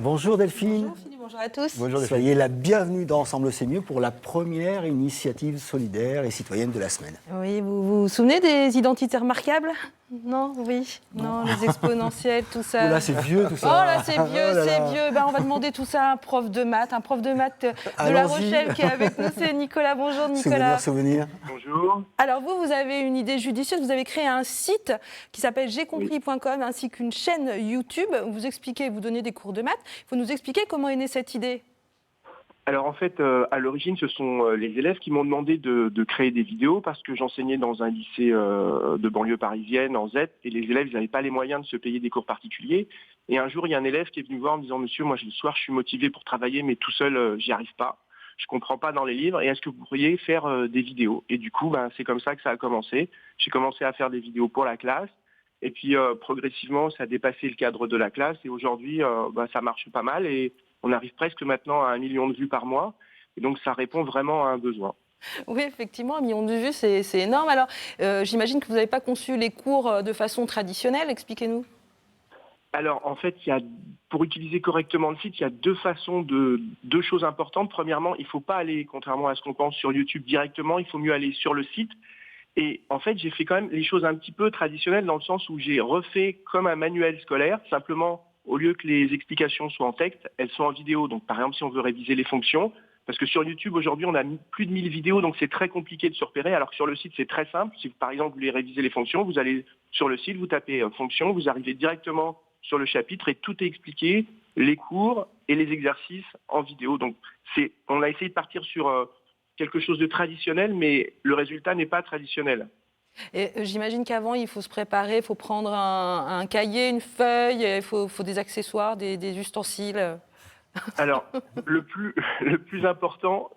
Bonjour Delphine. Bonjour Philippe, bonjour à tous. Bonjour Delphine. Soyez la bienvenue dans Ensemble c'est mieux pour la première initiative solidaire et citoyenne de la semaine. Oui, vous vous souvenez des identités remarquables? Non, oui, non, les exponentielles, tout ça. Oh là, c'est vieux tout ça. Oh là, c'est vieux, Oh là c'est là. vieux. Ben, on va demander tout ça à un prof de maths de La Rochelle qui est avec nous, c'est Nicolas. Bonjour Nicolas. Souvenir. Bonjour. Alors vous avez une idée judicieuse, vous avez créé un site qui s'appelle j'aicompris.com ainsi qu'une chaîne YouTube. Vous expliquez, vous donnez des cours de maths. Il faut nous expliquer comment est née cette idée. Alors en fait, à l'origine, ce sont les élèves qui m'ont demandé de créer des vidéos parce que j'enseignais dans un lycée de banlieue parisienne, en Z, et les élèves, ils n'avaient pas les moyens de se payer des cours particuliers. Et un jour, il y a un élève qui est venu me voir en me disant « Monsieur, moi le soir, je suis motivé pour travailler, mais tout seul, j'y arrive pas. Je comprends pas dans les livres, et est-ce que vous pourriez faire des vidéos ?» Et du coup, c'est comme ça que ça a commencé. J'ai commencé à faire des vidéos pour la classe. Et puis progressivement, ça a dépassé le cadre de la classe. Et aujourd'hui, ça marche pas mal. Et on arrive presque maintenant à 1 million de vues par mois. Et donc, ça répond vraiment à un besoin. Oui, effectivement, 1 million de vues, c'est énorme. Alors, j'imagine que vous n'avez pas conçu les cours de façon traditionnelle. Expliquez-nous. Alors, en fait, pour utiliser correctement le site, il y a deux choses importantes. Premièrement, il ne faut pas aller, contrairement à ce qu'on pense, sur YouTube directement. Il faut mieux aller sur le site. Et en fait, j'ai fait quand même les choses un petit peu traditionnelles dans le sens où j'ai refait comme un manuel scolaire. Simplement, au lieu que les explications soient en texte, elles sont en vidéo. Donc, par exemple, si on veut réviser les fonctions, parce que sur YouTube, aujourd'hui, on a plus de 1000 vidéos, donc c'est très compliqué de se repérer, alors que sur le site, c'est très simple. Si, par exemple, vous voulez réviser les fonctions, vous allez sur le site, vous tapez fonctions, vous arrivez directement sur le chapitre et tout est expliqué, les cours et les exercices en vidéo. Donc, on a essayé de partir sur quelque chose de traditionnel, mais le résultat n'est pas traditionnel. Et j'imagine qu'avant, il faut se préparer, il faut prendre un cahier, une feuille, il faut des accessoires, des ustensiles. Alors, le plus important,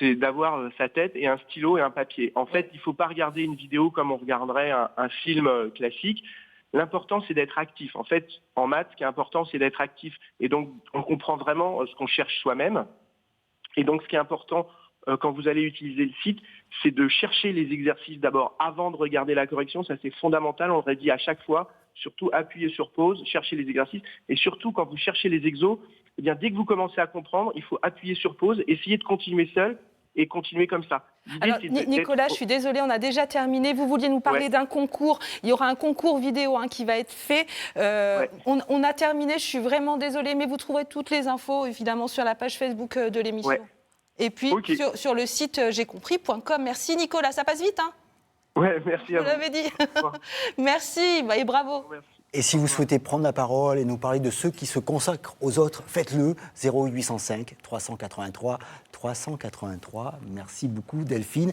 c'est d'avoir sa tête et un stylo et un papier. En fait, il ne faut pas regarder une vidéo comme on regarderait un film classique. L'important, c'est d'être actif. En fait, en maths, ce qui est important, c'est d'être actif. Et donc, on comprend vraiment ce qu'on cherche soi-même. Et donc, ce qui est important quand vous allez utiliser le site, c'est de chercher les exercices d'abord avant de regarder la correction. Ça, c'est fondamental. On le dit à chaque fois. Surtout, appuyer sur pause, chercher les exercices. Et surtout, quand vous cherchez les exos, eh bien, dès que vous commencez à comprendre, il faut appuyer sur pause, essayer de continuer seul et continuer comme ça. Alors, Nicolas, je suis désolée, on a déjà terminé. Vous vouliez nous parler d'un concours. Il y aura un concours vidéo qui va être fait. On a terminé, je suis vraiment désolée, mais vous trouverez toutes les infos, évidemment, sur la page Facebook de l'émission. Ouais. Et puis, sur le site j'aicompris.com. Merci, Nicolas. Ça passe vite, hein? Ouais, merci à vous. Vous l'avez dit. Merci et bravo. Merci. Et si vous souhaitez prendre la parole et nous parler de ceux qui se consacrent aux autres, faites-le. 0805 383 383. Merci beaucoup Delphine.